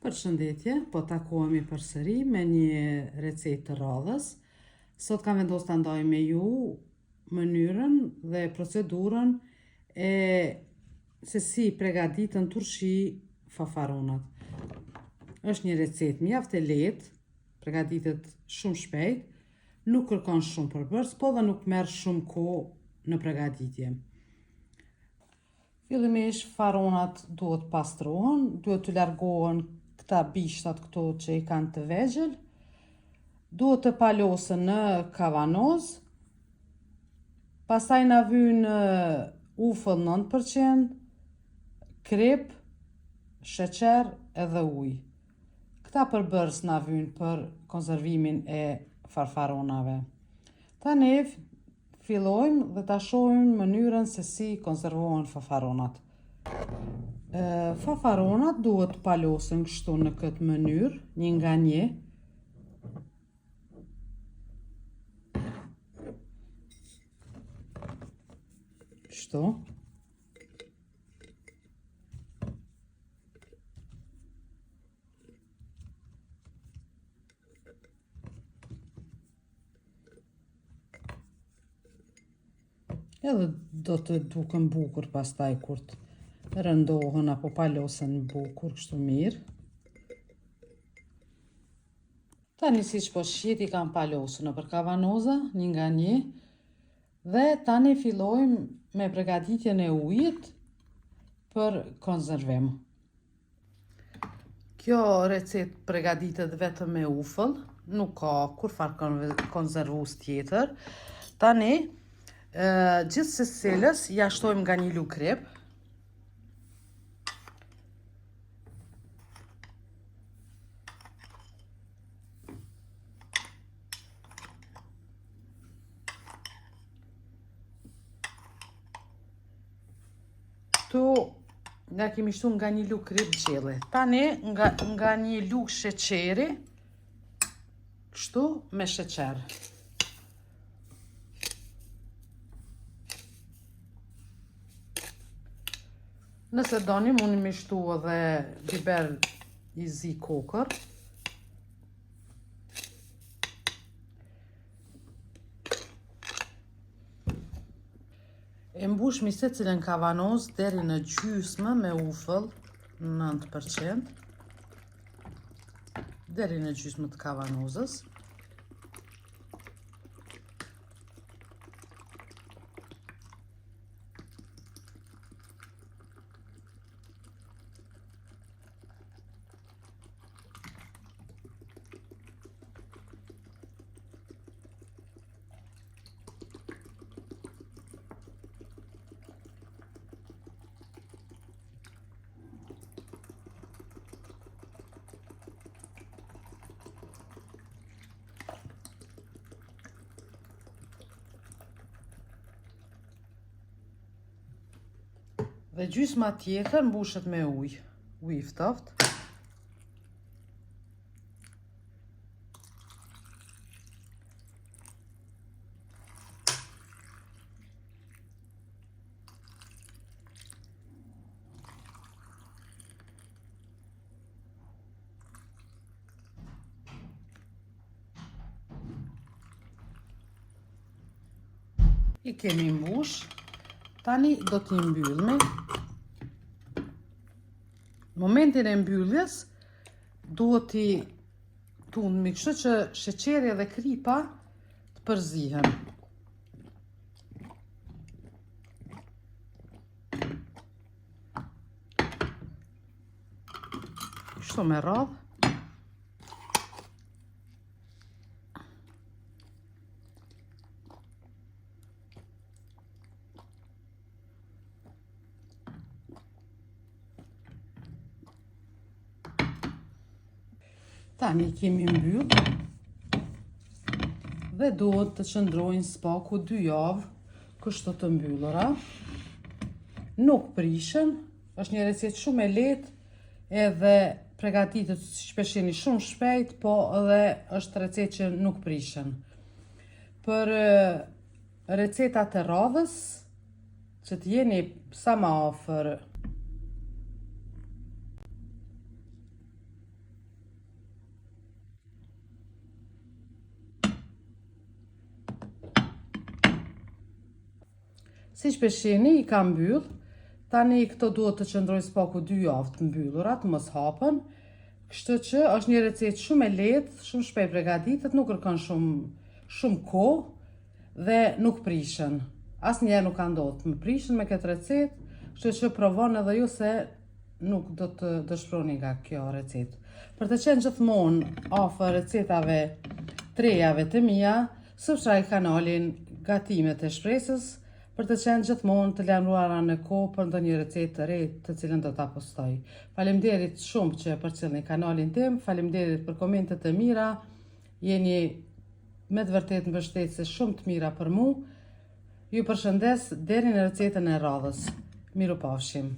Përshëndetje, po takohemi përsëri me një recetë të radhës. Sot kam vendosur ta ndaj me ju mënyrën dhe procedurën e se si përgatiten turshi fafaronat. Është një recetë mjaft e lehtë, përgatitet shumë shpejt, nuk kërkon shumë përbërës, po dhe nuk merr shumë kohë në përgatitje. Fillimisht faronat duhet pastrohen, duhet të largohen këta bishtat këto që i kanë të vegjël, duhet të palosen në kavanoz, pastaj na vyn ufull 9%, krip, sheqer edhe ujë. Këta përbërës na vyn për konservimin e farfaronave. Tani fillojmë dhe ta shohim mënyrën se si konservohen fafaronat. Fafaronat duhet palosen kështu në këtë mënyrë, një nga një. Kështu. Edhe do të duken bukur pastaj kur të rëndohen apo palosen bukur kështu mirë. Tani siç po shihni i kam palosur nëpër kavanoza, një nga një. Dhe tani fillojmë me përgatitjen e ujit për konservim. Kjo recetë përgatitet vetëm me ufull, nuk ka kurfar konservues tjetër. Tani gjithë secilës ja shtojmë nga një lugë krip. Këtu nga kemi shtu nga një lugë krip gjelle. Tani nga një lugë sheqeri, kështu me sheqer. Nëse doni, mundi me shtu edhe biber i zi kokër. E mbushmi secilën kavanoz deri në gjysmë me ufull 9%, deri në gjysmë të kavanozës. Dhe gjysma tjetër mbushet me ujë i ftoftë. I kemi mbush. Tani do t'i mbyllmi. Momentin e mbylljes duhet t'i tundmi kështu që sheqeri dhe kripa të përzihen. Kështu me radhë. Tani kemi mbyll dhe duhet të qëndrojnë spaku 2 javë kështu të mbyllura. Nuk prishen, është një recetë shumë e lehtë edhe përgatitet siç po shihni shumë shpejt, po edhe është recetë që nuk prishen. Për recetat e radhës që të jeni sa më afër Si që shihni, i ka mbyll. Tani këto duhet të qëndrojnë spaku 2 javë të mbyllura, të mos hapen. Kështu që është një recetë shumë e lehtë, shumë shpejt përgatitet, nuk kërkon shumë kohë dhe nuk prishen. Asnjëherë nuk ka ndodhur të më prishen me këtë recetë, kështu që provoni edhe ju se nuk do të dëshproni nga kjo recetë. Për të qenë gjithmonë afër recetave të rejave të mia, subscribe kanalin Gatimet e Shpresës, për të qenë gjithmonë të lajmëruara në kohë për ndonjë recetë të re të cilën do ta postoj. Faleminderit shumë që përcjellni kanalin tim, faleminderit për komentet e mira, jeni me të vërtetë mbështetëse shumë të mira për mua. Ju përshëndes deri në recetën e radhës. Mirupafshim.